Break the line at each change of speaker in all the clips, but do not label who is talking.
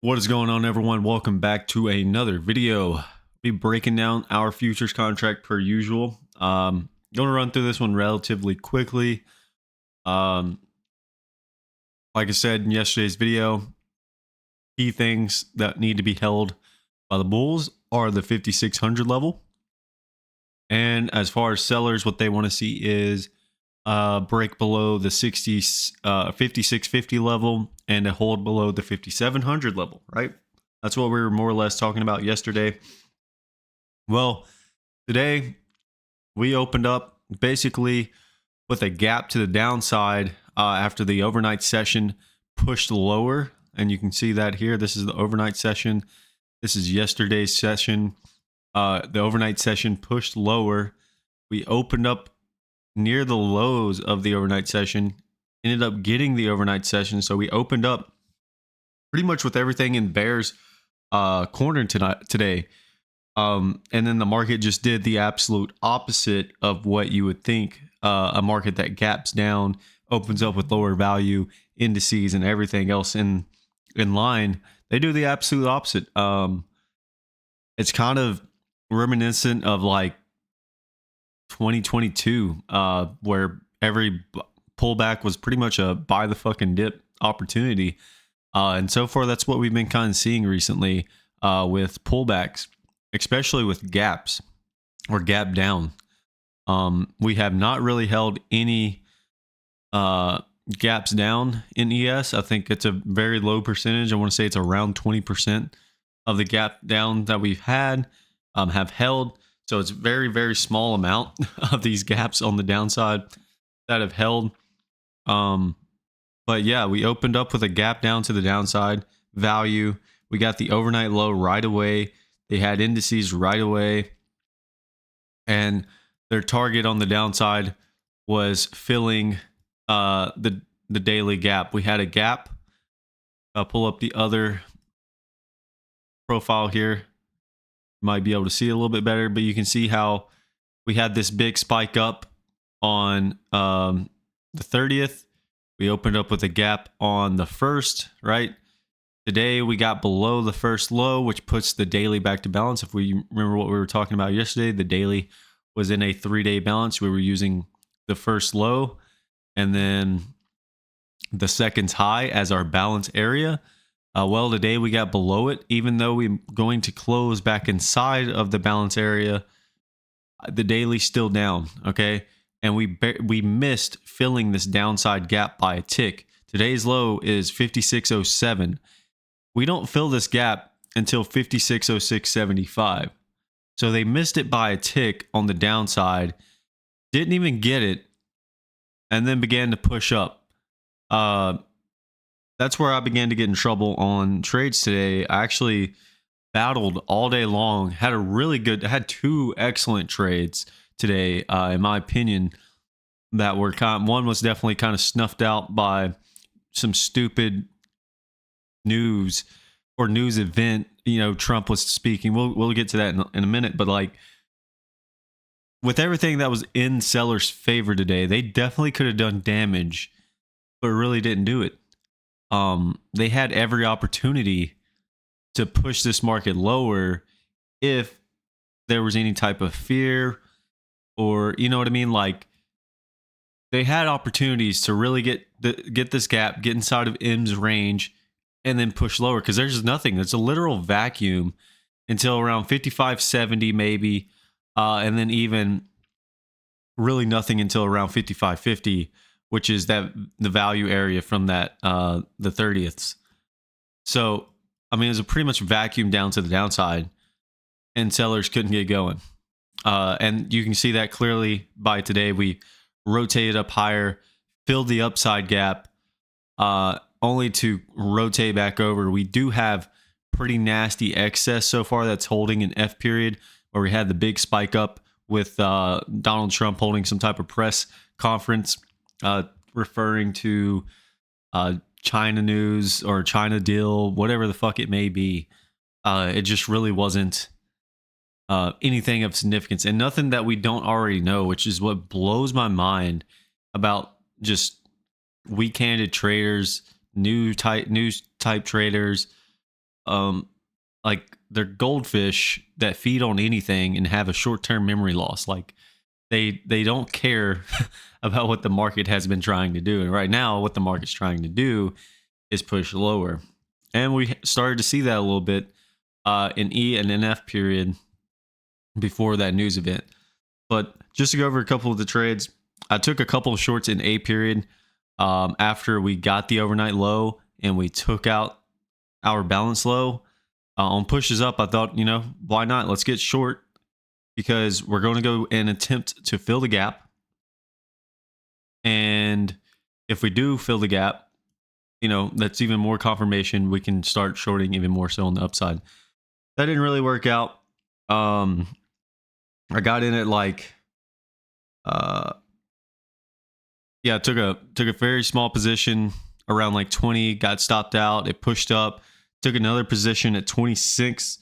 What is going on, everyone? Welcome back to another video. Be breaking down our futures contract per usual. Going to run through this one relatively quickly. Um, like I said in yesterday's video, key things that need to be held by the bulls are the 5600 level. And as far as sellers, what they want to see is break below the 5650 level and a hold below the 5700 level, right? That's what we were more or less talking about yesterday. Well, today we opened up basically with a gap to the downside after the overnight session pushed lower. And you can see that here. This is the overnight session. This is yesterday's session. The overnight session pushed lower. We opened up near the lows of the overnight session, ended up getting the overnight session. So we opened up pretty much with everything in bears corner today. And then the market just did the absolute opposite of what you would think. A market that gaps down, opens up with lower value indices and everything else in line. They do the absolute opposite. It's kind of reminiscent of like 2022, where every pullback was pretty much a buy the fucking dip opportunity. And so far, that's what we've been kind of seeing recently with pullbacks, especially with gaps or gap down. We have not really held any gaps down in ES. I think it's a very low percentage. I want to say it's around 20% of the gap down that we've had have held. So it's very, very small amount of these gaps on the downside that have held. But yeah, we opened up with a gap down to the downside value. We got the overnight low right away. They had indices right away. And their target on the downside was filling the daily gap. We had a gap. I'll pull up the other profile here. Might be able to see a little bit better, but you can see how we had this big spike up on the 30th. We opened up with a gap on the 1st, right? Today we got below the first low, which puts the daily back to balance. If we remember what we were talking about yesterday, the daily was in a 3-day balance. We were using the first low and then the second's high as our balance area. Well, today we got below it, even though we're going to close back inside of the balance area. The daily's still down, okay? And we missed filling this downside gap by a tick. Today's low is 5607. We don't fill this gap until 5606.75. So they missed it by a tick on the downside, didn't even get it, and then began to push up. That's where I began to get in trouble on trades today. I actually battled all day long. Had two excellent trades today, in my opinion, that were one was definitely kind of snuffed out by some stupid news or news event. You know, Trump was speaking. We'll get to that in a minute, but like with everything that was in sellers' favor today, they definitely could have done damage, but really didn't do it. They had every opportunity to push this market lower if there was any type of fear, or you know what I mean? Like they had opportunities to really get this gap, get inside of M's range, and then push lower because there's nothing. It's a literal vacuum until around 55.70 maybe, and then even really nothing until around 55.50, which is the value area from that the 30ths. So I mean, it was a pretty much vacuum down to the downside, and sellers couldn't get going. And you can see that clearly by today. We rotated up higher, filled the upside gap, only to rotate back over. We do have pretty nasty excess so far that's holding an F period, where we had the big spike up with Donald Trump holding some type of press conference referring to China news or China deal, whatever the fuck it may be. It just really wasn't anything of significance, and nothing that we don't already know, which is what blows my mind about just weak-handed traders, news type traders. like they're goldfish that feed on anything and have a short-term memory loss. Like they don't care about what the market has been trying to do. And right now, what the market's trying to do is push lower. And we started to see that a little bit in E and NF period before that news event. But just to go over a couple of the trades, I took a couple of shorts in A period after we got the overnight low and we took out our balance low. On pushes up, I thought, why not? Let's get short because we're going to go and attempt to fill the gap. And if we do fill the gap, that's even more confirmation we can start shorting even more so on the upside. That didn't really work out. I got in at like I took a very small position around like 20, got stopped out, it pushed up, took another position at 26.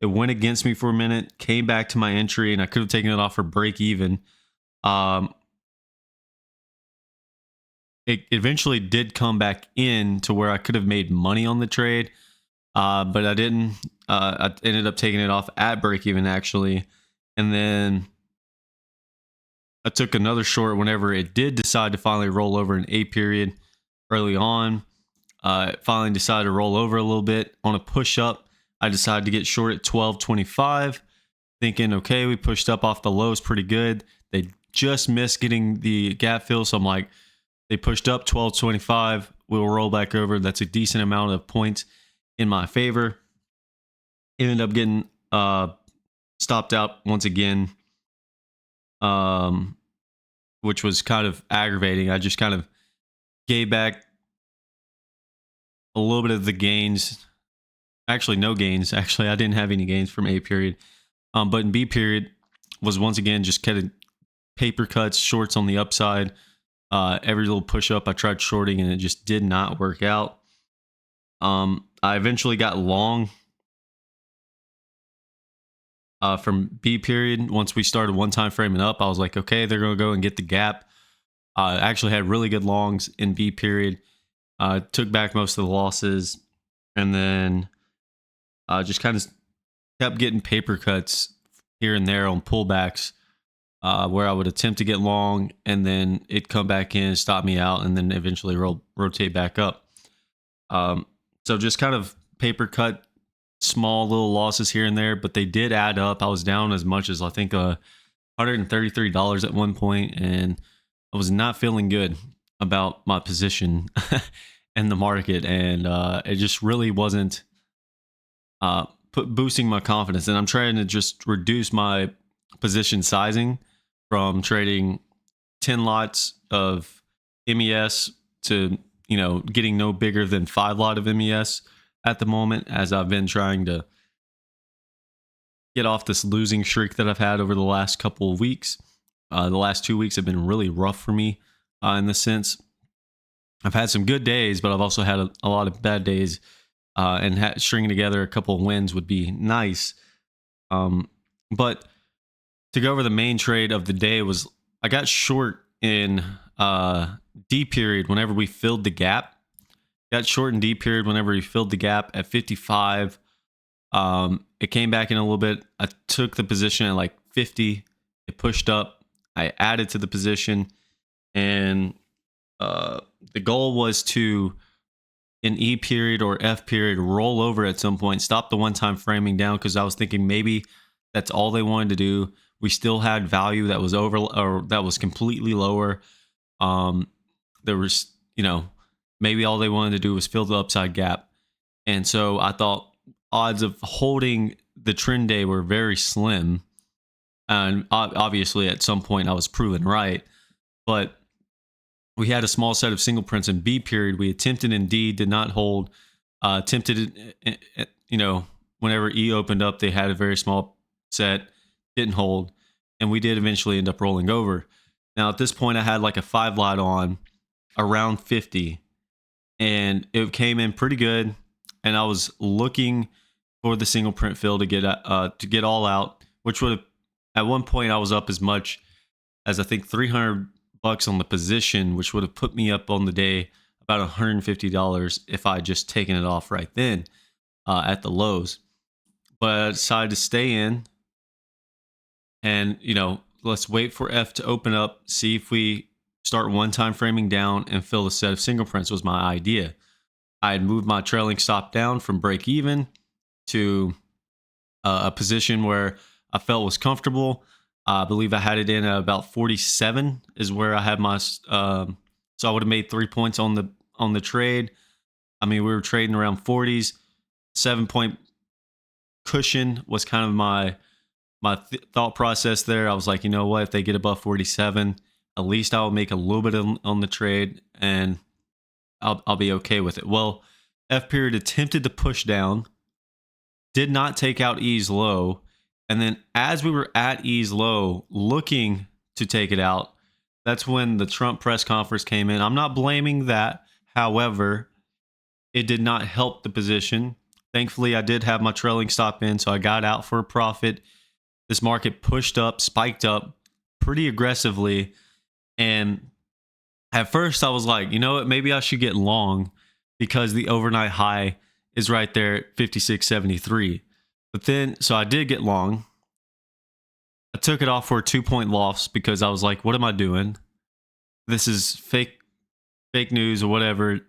It went against me for a minute, came back to my entry, and I could have taken it off for break even. It eventually did come back in to where I could have made money on the trade, but I didn't. I ended up taking it off at break even actually, and then I took another short whenever it did decide to finally roll over in A period early on. It finally decided to roll over a little bit on a push up. I decided to get short at 12.25, thinking, okay, we pushed up off the lows pretty good. They just missed getting the gap fill, so I'm like, they pushed up 12.25. We'll roll back over. That's a decent amount of points in my favor. Ended up getting stopped out once again, which was kind of aggravating. I just kind of gave back a little bit of the gains. Actually, no gains. Actually, I didn't have any gains from A period. But in B period was once again just kind of paper cuts, shorts on the upside. Every little push up I tried shorting and it just did not work out. I eventually got long from B period. Once we started one time framing up, I was like, okay, they're going to go and get the gap. I actually had really good longs in B period. Took back most of the losses and then just kind of kept getting paper cuts here and there on pullbacks where I would attempt to get long and then it'd come back in, stop me out, and then eventually rotate back up. So just kind of paper cut, small little losses here and there, but they did add up. I was down as much as I think $133 at one point, and I was not feeling good about my position in the market, and it just really wasn't boosting my confidence. And I'm trying to just reduce my position sizing from trading 10 lots of MES to getting no bigger than 5 lot of MES at the moment, as I've been trying to get off this losing streak that I've had over the last couple of weeks. The last 2 weeks have been really rough for me in this sense. I've had some good days, but I've also had a lot of bad days, and stringing together a couple of wins would be nice. But to go over the main trade of the day was I got short in D period whenever we filled the gap. Got short in D period whenever we filled the gap at 55. It came back in a little bit. I took the position at like 50. It pushed up. I added to the position, and the goal was to, in E period or F period, roll over at some point, stop the one-time framing down, because I was thinking maybe that's all they wanted to do. We still had value that was over, or that was completely lower. There was, maybe all they wanted to do was fill the upside gap. And so I thought odds of holding the trend day were very slim. And obviously at some point I was proven right. But we had a small set of single prints in B period. We attempted in D, did not hold. Attempted, whenever E opened up, they had a very small set, didn't hold. And we did eventually end up rolling over. Now at this point I had like a 5 lot on around 50. And it came in pretty good. And I was looking for the single print fill to get all out, which would have, at one point I was up as much as I think $300 on the position, which would have put me up on the day about $150 if I had just taken it off right then. at the lows. But I decided to stay in, and let's wait for F to open up, see if we start one time framing down and fill the set of single prints was my idea. I had moved my trailing stop down from break even to a position where I felt was comfortable. I believe I had it in at about 47 is where I had my so I would have made 3 points on the trade. I mean, we were trading around 40s. 7-point cushion was kind of my thought process there. I was like, you know what, if they get above 47, at least I'll make a little bit on the trade and I'll be okay with it. Well, F period attempted to push down, did not take out E's low, and then as we were at E's low looking to take it out, that's when the Trump press conference came in. I'm not blaming that. However, it did not help the position. Thankfully, I did have my trailing stop in, so I got out for a profit. This market pushed up, spiked up pretty aggressively. And at first I was like, you know what, maybe I should get long because the overnight high is right there at 56.73. But then, so I did get long. I took it off for a 2-point loss because I was like, what am I doing? This is fake news or whatever,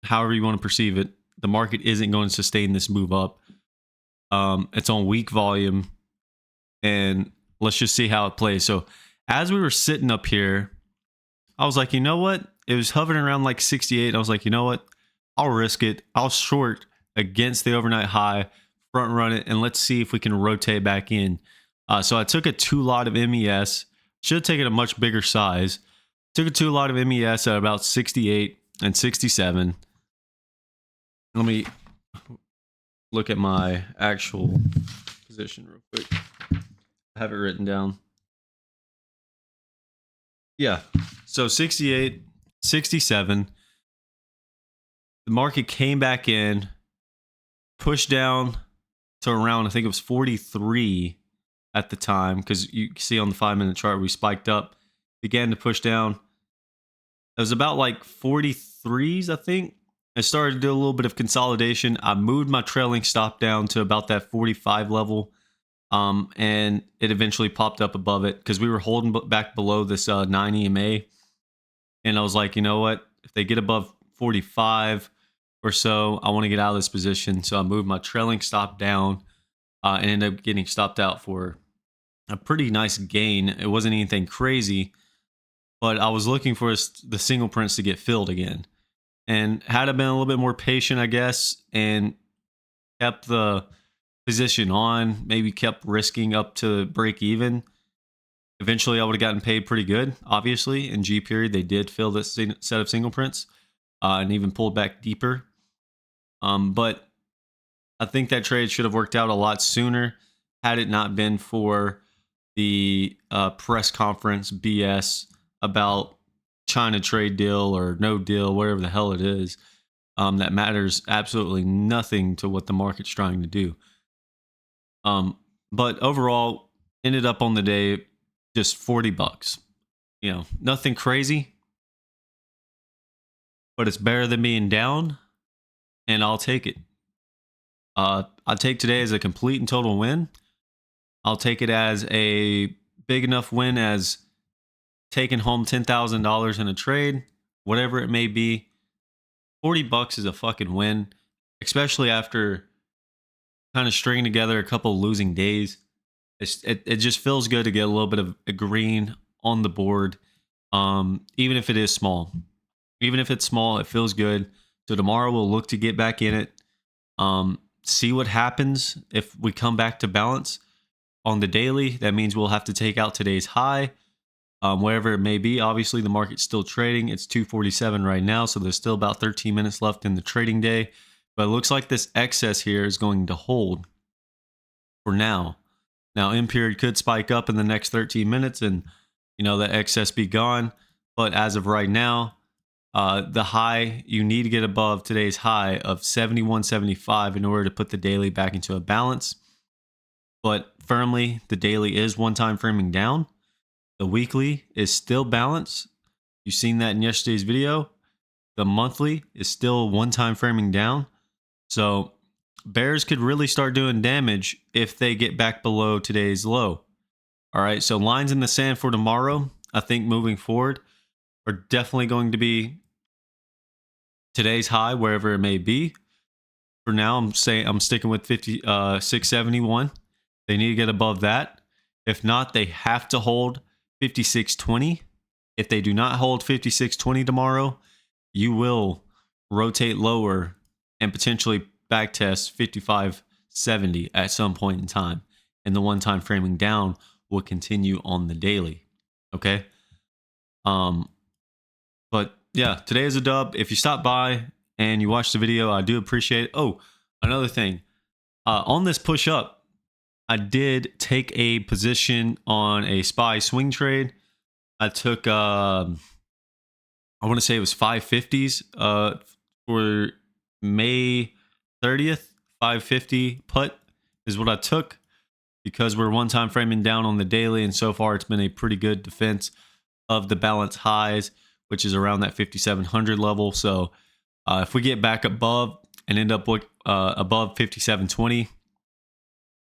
however you want to perceive it. The market isn't going to sustain this move up. It's on weak volume. And let's just see how it plays. So as we were sitting up here, I was like, you know what? It was hovering around like 68. I was like, you know what? I'll risk it. I'll short against the overnight high, front run it, and let's see if we can rotate back in. So I took a 2 lot of MES. Should have taken a much bigger size. Took a 2 lot of MES at about 68 and 67. Let me look at my actual position real quick. I have it written down. Yeah. So 68, 67. The market came back in, pushed down to around, I think it was 43 at the time, because you see on the 5-minute chart, we spiked up, began to push down. It was about like 43s, I think. I started to do a little bit of consolidation. I moved my trailing stop down to about that 45 level. And it eventually popped up above it because we were holding back below this 9 EMA. And I was like, you know what? If they get above 45 or so, I want to get out of this position. So I moved my trailing stop down and ended up getting stopped out for a pretty nice gain. It wasn't anything crazy, but I was looking for the single prints to get filled again. And had I been a little bit more patient, I guess, and kept the position on, maybe kept risking up to break even, eventually I would have gotten paid pretty good. Obviously, in G period, they did fill this set of single prints and even pulled back deeper. But I think that trade should have worked out a lot sooner had it not been for the press conference BS about China trade deal or no deal, whatever the hell it is, that matters absolutely nothing to what the market's trying to do. But overall, ended up on the day just $40. Nothing crazy, but it's better than being down, and I'll take it. I'll take today as a complete and total win. I'll take it as a big enough win as taking home $10,000 in a trade, whatever it may be. $40 is a fucking win, especially after kind of stringing together a couple losing days. It just feels good to get a little bit of a green on the board, even if it is small. Even if it's small, it feels good. So tomorrow we'll look to get back in it, see what happens if we come back to balance on the daily. That means we'll have to take out today's high, wherever it may be. Obviously, the market's still trading. It's 247 right now, so there's still about 13 minutes left in the trading day. But it looks like this excess here is going to hold for now. Now, M period could spike up in the next 13 minutes and, that excess be gone. But as of right now, the high, you need to get above today's high of 71.75 in order to put the daily back into a balance. But firmly, the daily is one-time framing down. The weekly is still balanced. You've seen that in yesterday's video. The monthly is still one-time framing down. So bears could really start doing damage if they get back below today's low. All right, so lines in the sand for tomorrow, I think moving forward, are definitely going to be today's high, wherever it may be. For now, I'm sticking with 671. They need to get above that. If not, they have to hold 5620. If they do not hold 5620 tomorrow, you will rotate lower and potentially backtest 5570 at some point in time. And the one-time framing down will continue on the daily. Okay. But yeah, today is a dub. If you stop by and you watch the video, I do appreciate it. Oh, another thing. On this push up, I did take a position on a SPY swing trade. I took I want to say it was 550s for May 30th. 550 put is what I took because we're one time framing down on the daily, and so far it's been a pretty good defense of the balance highs, which is around that 5700 level. So if we get back above and end up above 5720,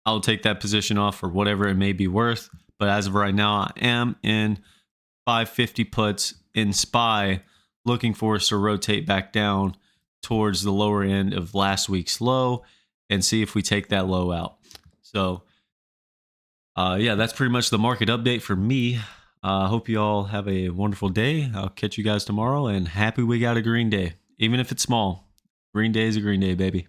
I'll take that position off for whatever it may be worth. But as of right now, I am in 550 puts in SPY, looking for us to rotate back down towards the lower end of last week's low and see if we take that low out. So yeah, that's pretty much the market update for me. I hope you all have a wonderful day. I'll catch you guys tomorrow, and happy we got a green day. Even if it's small, green day is a green day, baby.